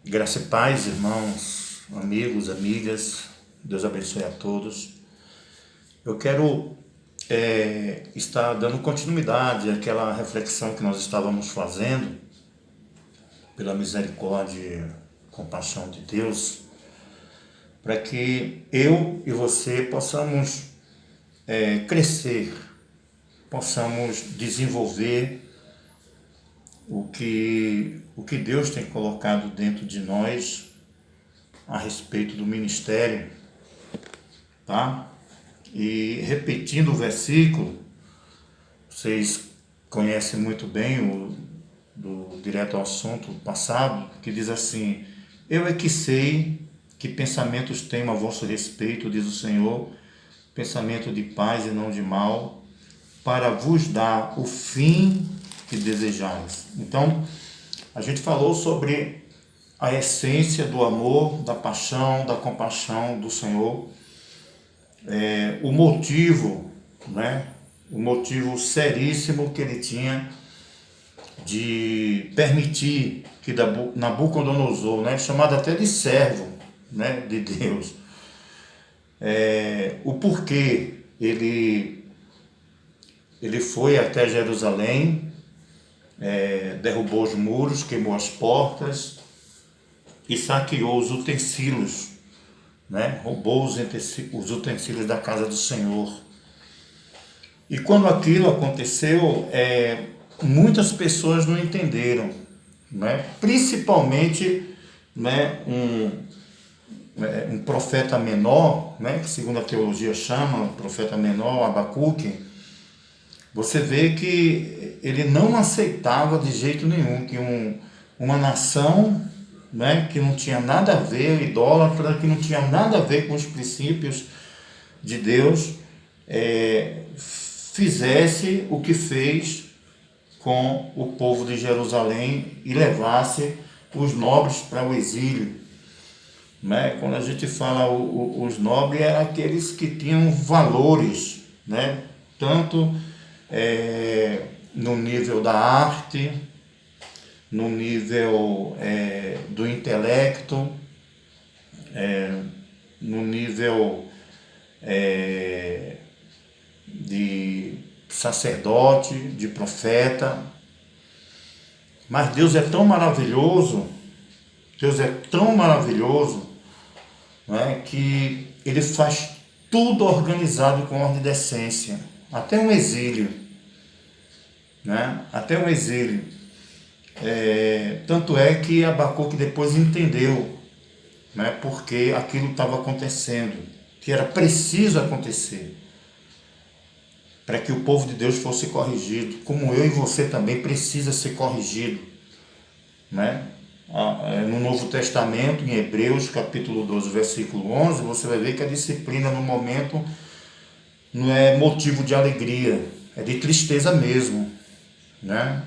Graça e paz, irmãos, amigos, amigas, Deus abençoe a todos. Eu quero estar dando continuidade àquela reflexão que nós estávamos fazendo, pela misericórdia e compaixão de Deus, para que eu e você possamos crescer, possamos desenvolver o que Deus tem colocado dentro de nós a respeito do ministério, tá? E repetindo o versículo, vocês conhecem muito bem do direto ao assunto passado, que diz assim: eu é que sei que pensamentos tenho a vosso respeito, diz o Senhor, pensamento de paz e não de mal, para vos dar o fim que desejais. Então, a gente falou sobre a essência do amor, da paixão, da compaixão do Senhor, o motivo, né? O motivo seríssimo que ele tinha de permitir que Nabucodonosor, né, chamado até de servo, né, de Deus, o porquê ele foi até Jerusalém, derrubou os muros, queimou as portas e saqueou os utensílios, né? Roubou os utensílios da casa do Senhor. E quando aquilo aconteceu, muitas pessoas não entenderam, né? Principalmente, né, um profeta menor, né, que segundo a teologia chama, o profeta menor, Abacuque. Você vê que ele não aceitava de jeito nenhum que uma nação, né, que não tinha nada a ver, idólatra, que não tinha nada a ver com os princípios de Deus, fizesse o que fez com o povo de Jerusalém e levasse os nobres para o exílio. Né? Quando a gente fala os nobres, eram aqueles que tinham valores, né? Tanto no nível da arte, no nível do intelecto, no nível de sacerdote, de profeta. Mas Deus é tão maravilhoso, né, que Ele faz tudo organizado com ordem e decência, até um exílio, né? Até um exílio. Tanto é que Abacuque depois entendeu, né, porque aquilo estava acontecendo, que era preciso acontecer, para que o povo de Deus fosse corrigido, como eu e você também precisa ser corrigido, né? No Novo Testamento, em Hebreus, capítulo 12, versículo 11, você vai ver que a disciplina no momento não é motivo de alegria, é de tristeza mesmo, né?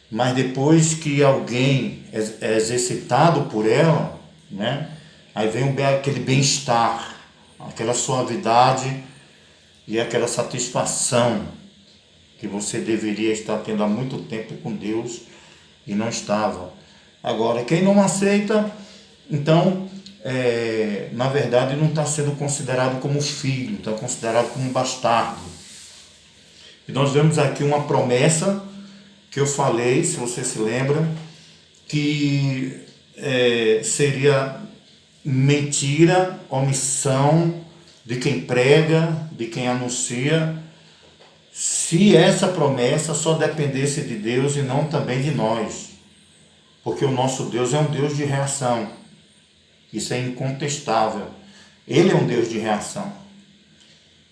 Mas depois que alguém é exercitado por ela, né, aí vem aquele bem-estar, aquela suavidade e aquela satisfação que você deveria estar tendo há muito tempo com Deus e não estava. Agora, quem não aceita, então, na verdade, não está sendo considerado como filho, está considerado como um bastardo. E nós vemos aqui uma promessa que eu falei, se você se lembra, que seria mentira, omissão de quem prega, de quem anuncia, se essa promessa só dependesse de Deus e não também de nós. Porque o nosso Deus é um Deus de reação. Isso é incontestável. Ele é um Deus de reação.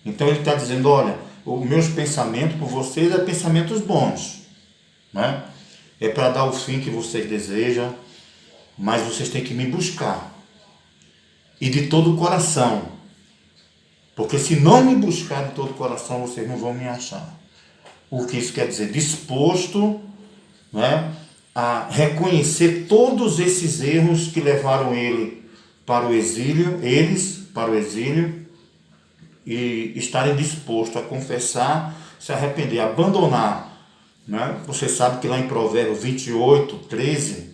Então ele está dizendo, olha, os meus pensamentos por vocês são pensamentos bons, né? É para dar o fim que vocês desejam, mas vocês têm que me buscar. E de todo o coração. Porque se não me buscar de todo o coração, vocês não vão me achar. O que isso quer dizer? Disposto, né, a reconhecer todos esses erros que levaram eles para o exílio, e estarem dispostos a confessar, se arrepender, abandonar, né? Você sabe que lá em Provérbios 28, 13,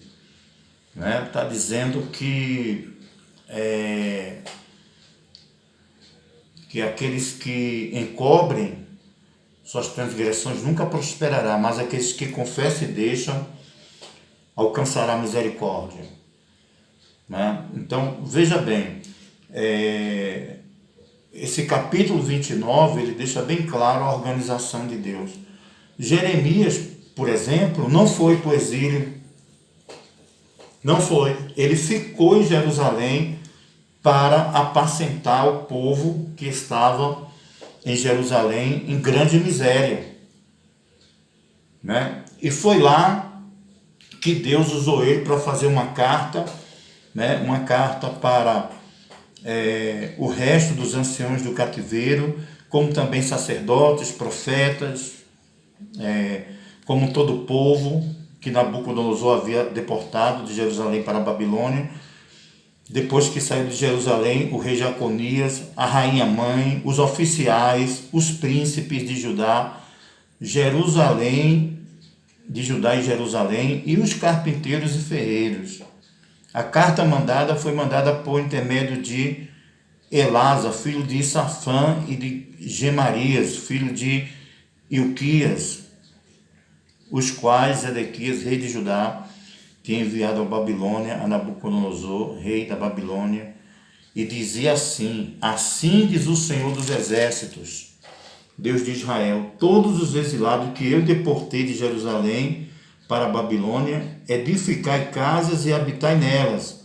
né? Está dizendo que aqueles que encobrem suas transgressões nunca prosperará, mas aqueles que confessam e deixam alcançará misericórdia, né? Então, veja bem, esse capítulo 29, ele deixa bem claro a organização de Deus. Jeremias, por exemplo, não foi para o exílio, não foi. Ele ficou em Jerusalém para apacentar o povo que estava em Jerusalém em grande miséria, né? E foi lá que Deus usou ele para fazer uma carta, né? Uma carta para o resto dos anciãos do cativeiro, como também sacerdotes, profetas, como todo o povo que Nabucodonosor havia deportado de Jerusalém para a Babilônia. Depois que saiu de Jerusalém, o rei Jaconias, a rainha mãe, os oficiais, os príncipes de Judá, de Judá e Jerusalém, e os carpinteiros e ferreiros. A carta foi mandada por intermédio de Elasa, filho de Safã, e de Gemarias, filho de Ilquias, os quais Zedequias, rei de Judá, tinha enviado à Babilônia a Nabucodonosor, rei da Babilônia, e dizia assim: assim diz o Senhor dos Exércitos, Deus de Israel, todos os exilados que eu deportei de Jerusalém para a Babilônia, edificai casas e habitai nelas,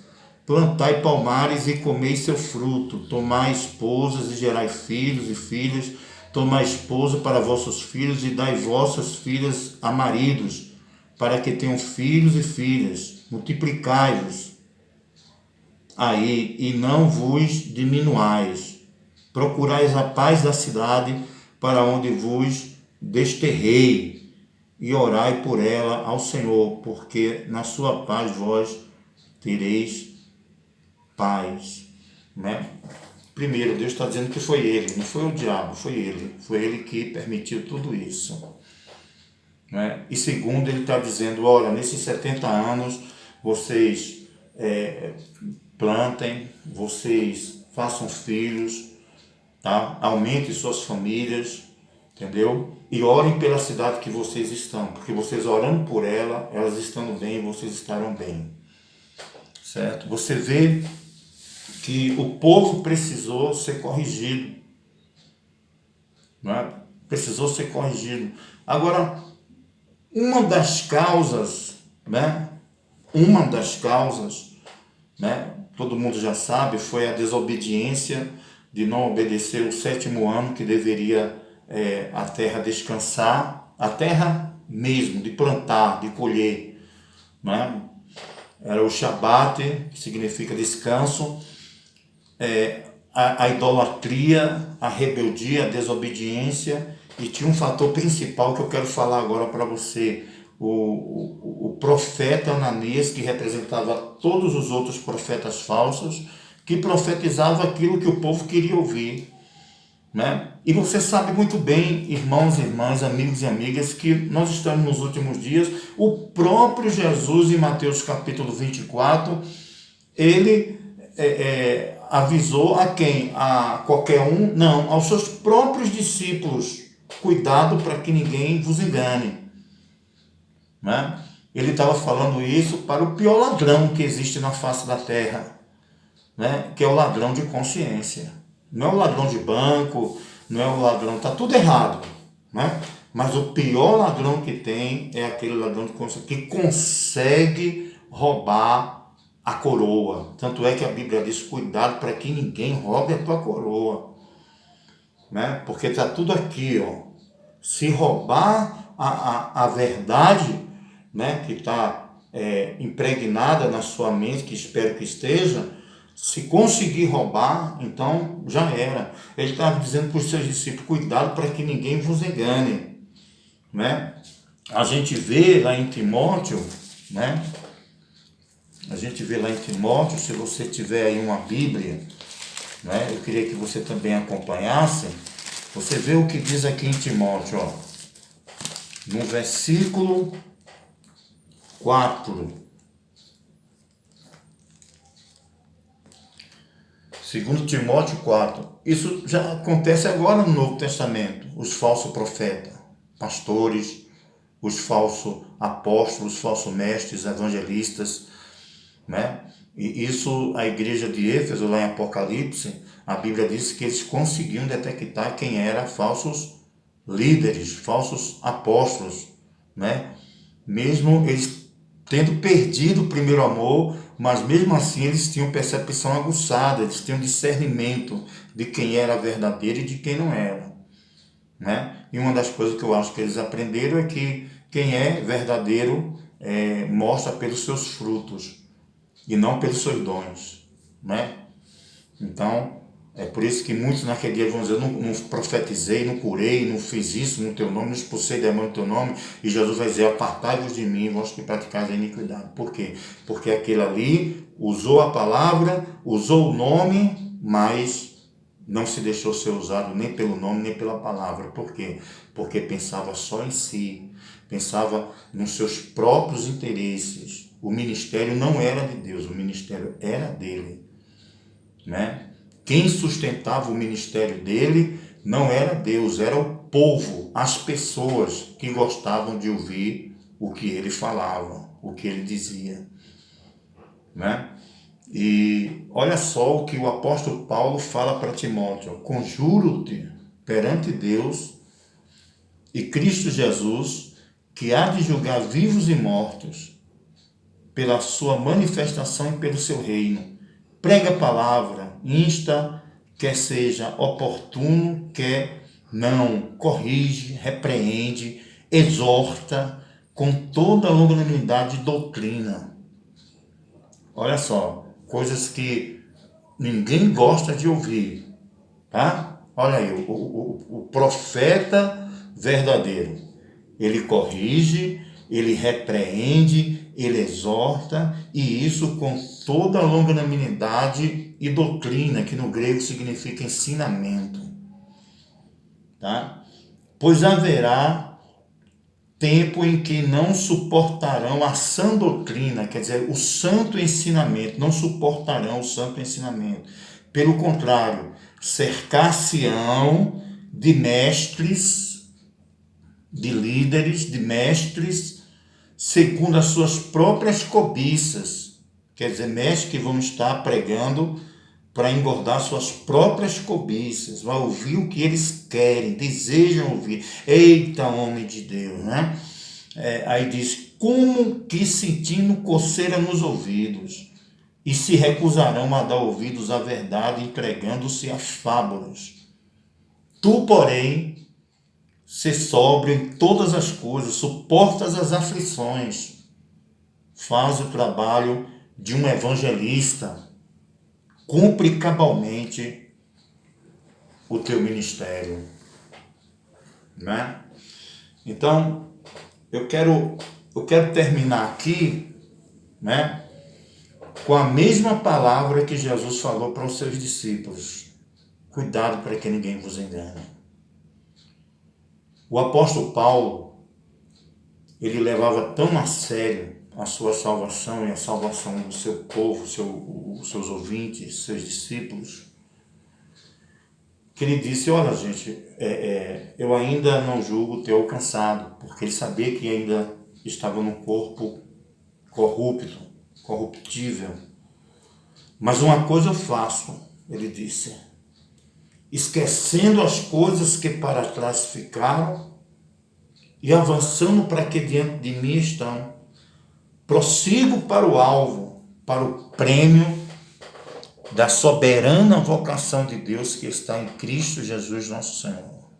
plantai palmares e comei seu fruto, tomai esposas e gerai filhos e filhas, tomai esposa para vossos filhos e dai vossas filhas a maridos, para que tenham filhos e filhas, multiplicai-vos aí e não vos diminuais. Procurais a paz da cidade para onde vos desterrei, e orai por ela ao Senhor, porque na sua paz vós tereis paz, né? Primeiro, Deus está dizendo que foi ele, não foi o diabo, foi ele que permitiu tudo isso, né? E segundo, ele está dizendo: olha, nesses 70 anos vocês plantem, vocês façam filhos, tá? Aumentem suas famílias, entendeu? E orem pela cidade que vocês estão, porque vocês orando por ela, elas estando bem, vocês estarão bem, certo? Você vê que o povo precisou ser corrigido, né? Precisou ser corrigido. Agora, uma das causas, né? Todo mundo já sabe, foi a desobediência de não obedecer o 7º ano que deveria a terra descansar, a terra mesmo, de plantar, de colher, né? Era o Shabat, que significa descanso, a idolatria, a rebeldia, a desobediência, e tinha um fator principal que eu quero falar agora para você. O profeta Ananias, que representava todos os outros profetas falsos, que profetizava aquilo que o povo queria ouvir, né? E você sabe muito bem, irmãos e irmãs, amigos e amigas, que nós estamos nos últimos dias. O próprio Jesus, em Mateus capítulo 24, ele avisou a quem? A qualquer um? Não, aos seus próprios discípulos: cuidado para que ninguém vos engane, né? Ele estava falando isso para o pior ladrão que existe na face da terra, né? Que é o ladrão de consciência. Não é o ladrão de banco, não é o ladrão, está tudo errado, né? Mas o pior ladrão que tem é aquele ladrão de consciência que consegue roubar a coroa. Tanto é que a Bíblia diz: cuidado para que ninguém roube a tua coroa, né? Porque está tudo aqui, ó. Se roubar a verdade, né, que está impregnada na sua mente, que espero que esteja, se conseguir roubar, então já era. Ele estava dizendo para os seus discípulos: cuidado para que ninguém vos engane, né? A gente vê lá em Timóteo, né? A gente vê lá em Timóteo, se você tiver aí uma Bíblia, né? Eu queria que você também acompanhasse. Você vê o que diz aqui em Timóteo, ó, no versículo 4. Segundo Timóteo 4. Isso já acontece agora no Novo Testamento. Os falsos profetas, pastores, os falsos apóstolos, os falsos mestres, evangelistas, né? E isso, a igreja de Éfeso, lá em Apocalipse, a Bíblia diz que eles conseguiam detectar quem eram falsos líderes, falsos apóstolos, né? Mesmo eles tendo perdido o primeiro amor, mas mesmo assim eles tinham percepção aguçada, eles tinham discernimento de quem era verdadeiro e de quem não era, né? E uma das coisas que eu acho que eles aprenderam é que quem é verdadeiro mostra pelos seus frutos e não pelos seus dons, né? Então, é por isso que muitos naquele dia vão dizer, não profetizei, não curei, não fiz isso no teu nome, não expulsei demônio no teu nome, e Jesus vai dizer, apartai-vos de mim, vós que praticais a iniquidade. Por quê? Porque aquele ali usou a palavra, usou o nome, mas não se deixou ser usado nem pelo nome, nem pela palavra. Por quê? Porque pensava só em si, pensava nos seus próprios interesses. O ministério não era de Deus, o ministério era dele, né? Quem sustentava o ministério dele não era Deus, era o povo, as pessoas que gostavam de ouvir o que ele falava, o que ele dizia, né? E olha só o que o apóstolo Paulo fala para Timóteo: conjuro-te perante Deus e Cristo Jesus, que há de julgar vivos e mortos, pela sua manifestação e pelo seu reino. Prega a palavra, insta, quer seja oportuno, quer não, corrige, repreende, exorta com toda a longanimidade e doutrina. Olha só, coisas que ninguém gosta de ouvir, tá? Olha aí, o profeta verdadeiro, ele corrige, ele repreende, ele exorta, e isso com toda a longanimidade e doutrina, que no grego significa ensinamento, tá? Pois haverá tempo em que não suportarão a sã doutrina, quer dizer, o santo ensinamento, não suportarão o santo ensinamento. Pelo contrário, cercar-se-ão de mestres, de líderes, de mestres, segundo as suas próprias cobiças. Quer dizer, mestres que vão estar pregando para engordar suas próprias cobiças, vai ouvir o que eles querem, desejam ouvir. Eita, homem de Deus, né? Aí diz, como que sentindo coceira nos ouvidos, e se recusarão a dar ouvidos à verdade, entregando-se a fábulas. Tu, porém, se sóbrio em todas as coisas, suportas as aflições, faz o trabalho de um evangelista, cumpre cabalmente o teu ministério, né? Então, eu quero terminar aqui, né, com a mesma palavra que Jesus falou para os seus discípulos: cuidado para que ninguém vos engane. O apóstolo Paulo, ele levava tão a sério a sua salvação e a salvação do seu povo, os seus ouvintes, seus discípulos, que ele disse, olha gente, eu ainda não julgo ter alcançado, porque ele sabia que ainda estava num corpo corruptível. Mas uma coisa eu faço, ele disse, esquecendo as coisas que para trás ficaram e avançando para que diante de mim estão, prossigo para o alvo, para o prêmio da soberana vocação de Deus que está em Cristo Jesus nosso Senhor.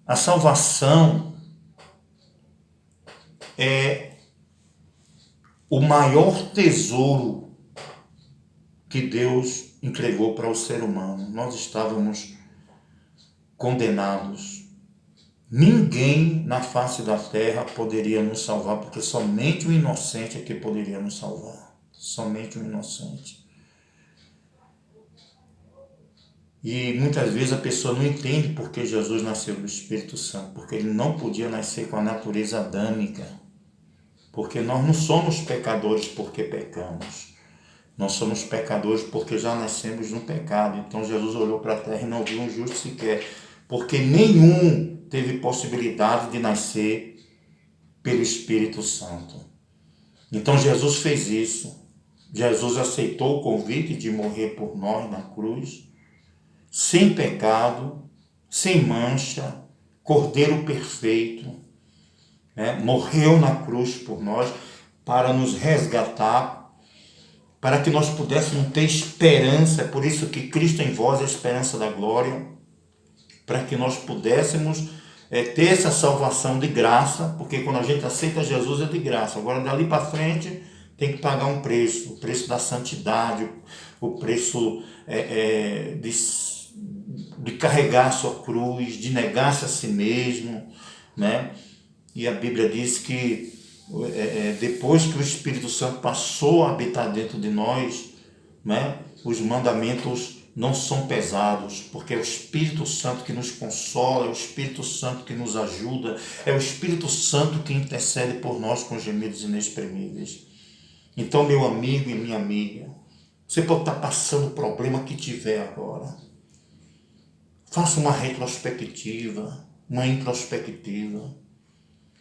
A salvação é o maior tesouro que Deus entregou para o ser humano. Nós estávamos condenados. Ninguém na face da terra poderia nos salvar, porque somente o inocente é que poderia nos salvar. Somente o inocente. E muitas vezes a pessoa não entende porque Jesus nasceu do Espírito Santo, porque ele não podia nascer com a natureza adâmica, porque nós não somos pecadores porque pecamos. Nós somos pecadores porque já nascemos no pecado. Então Jesus olhou para a terra e não viu um justo sequer, porque nenhum teve possibilidade de nascer pelo Espírito Santo. Então Jesus fez isso. Jesus aceitou o convite de morrer por nós na cruz, sem pecado, sem mancha, Cordeiro perfeito, né? Morreu na cruz por nós para nos resgatar, para que nós pudéssemos ter esperança. É por isso que Cristo em vós é a esperança da glória, para que nós pudéssemos ter essa salvação de graça, porque quando a gente aceita Jesus é de graça. Agora dali para frente tem que pagar um preço, o preço da santidade, o preço de carregar a sua cruz, de negar-se a si mesmo, né? E a Bíblia diz que depois que o Espírito Santo passou a habitar dentro de nós, né, os mandamentos não são pesados, porque é o Espírito Santo que nos consola, é o Espírito Santo que nos ajuda, é o Espírito Santo que intercede por nós com gemidos inexprimíveis. Então, meu amigo e minha amiga, você pode estar passando o problema que tiver agora. Faça uma retrospectiva, uma introspectiva.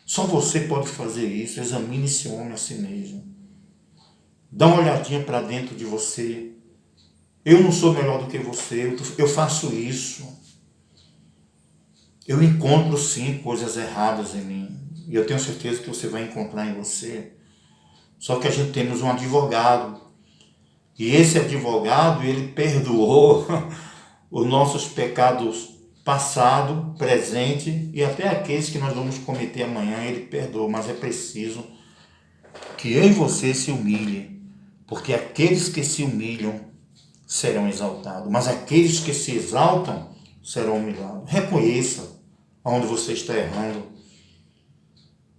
Só você pode fazer isso. Examine esse homem a si mesmo. Dá uma olhadinha para dentro de você. Eu não sou melhor do que você, eu faço isso. Eu encontro sim coisas erradas em mim. E eu tenho certeza que você vai encontrar em você. Só que a gente temos um advogado. E esse advogado, ele perdoou os nossos pecados passado, presente e até aqueles que nós vamos cometer amanhã, ele perdoa. Mas é preciso que eu e você se humilhem, porque aqueles que se humilham serão exaltados, mas aqueles que se exaltam serão humilhados. Reconheça onde você está errando.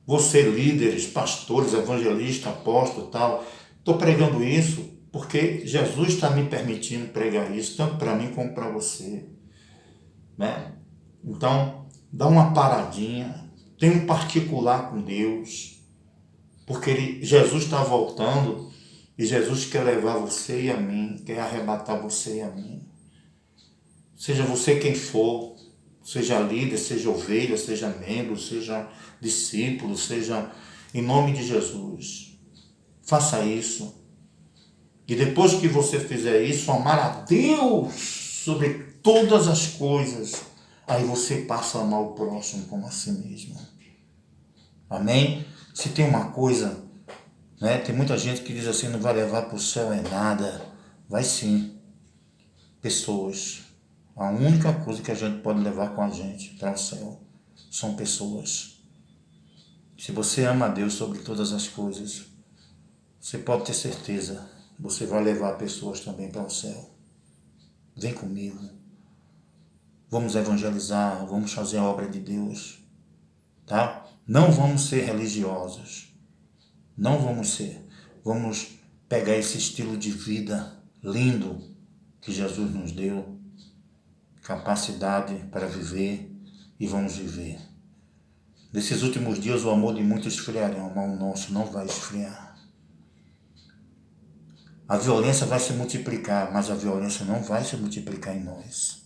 Você, líderes, pastores, evangelistas, apóstolos, tal, estou pregando isso porque Jesus está me permitindo pregar isso, tanto para mim como para você, né? Então, dá uma paradinha, tem um particular com Deus, porque Jesus está voltando e Jesus quer levar você e a mim, quer arrebatar você e a mim. Seja você quem for, seja líder, seja ovelha, seja membro, seja discípulo, seja em nome de Jesus. Faça isso. E depois que você fizer isso, amar a Deus sobre todas as coisas, aí você passa a amar o próximo como a si mesmo. Amém? Se tem uma coisa, né? Tem muita gente que diz assim, não vai levar para o céu é nada. Vai sim. Pessoas. A única coisa que a gente pode levar com a gente para o céu são pessoas. Se você ama a Deus sobre todas as coisas, você pode ter certeza, você vai levar pessoas também para o céu. Vem comigo. Vamos evangelizar, vamos fazer a obra de Deus, tá? Não vamos ser religiosos. Não vamos ser. Vamos pegar esse estilo de vida lindo que Jesus nos deu, capacidade para viver, e vamos viver. Nesses últimos dias o amor de muitos esfriará, mas o nosso não vai esfriar. A violência vai se multiplicar, mas a violência não vai se multiplicar em nós.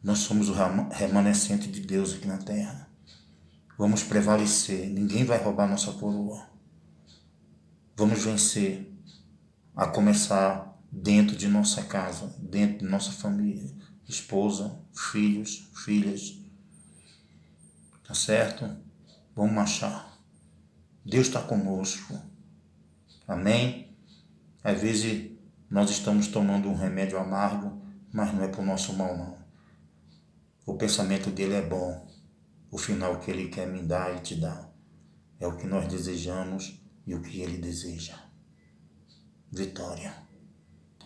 Nós somos o remanescente de Deus aqui na terra. Vamos prevalecer, ninguém vai roubar nossa coroa. Vamos vencer, a começar dentro de nossa casa, dentro de nossa família, esposa, filhos, filhas. Tá certo? Vamos marchar. Deus está conosco. Amém? Às vezes nós estamos tomando um remédio amargo, mas não é para o nosso mal, não. O pensamento dele é bom. O final que ele quer me dar e te dar é o que nós desejamos e o que ele deseja. Vitória.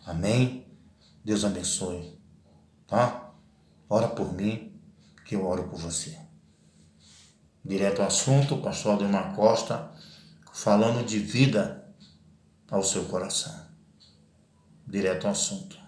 Amém? Deus abençoe. Tá? Ora por mim, que eu oro por você. Direto ao assunto, o pastor Ademar Costa, falando de vida ao seu coração. Direto ao assunto.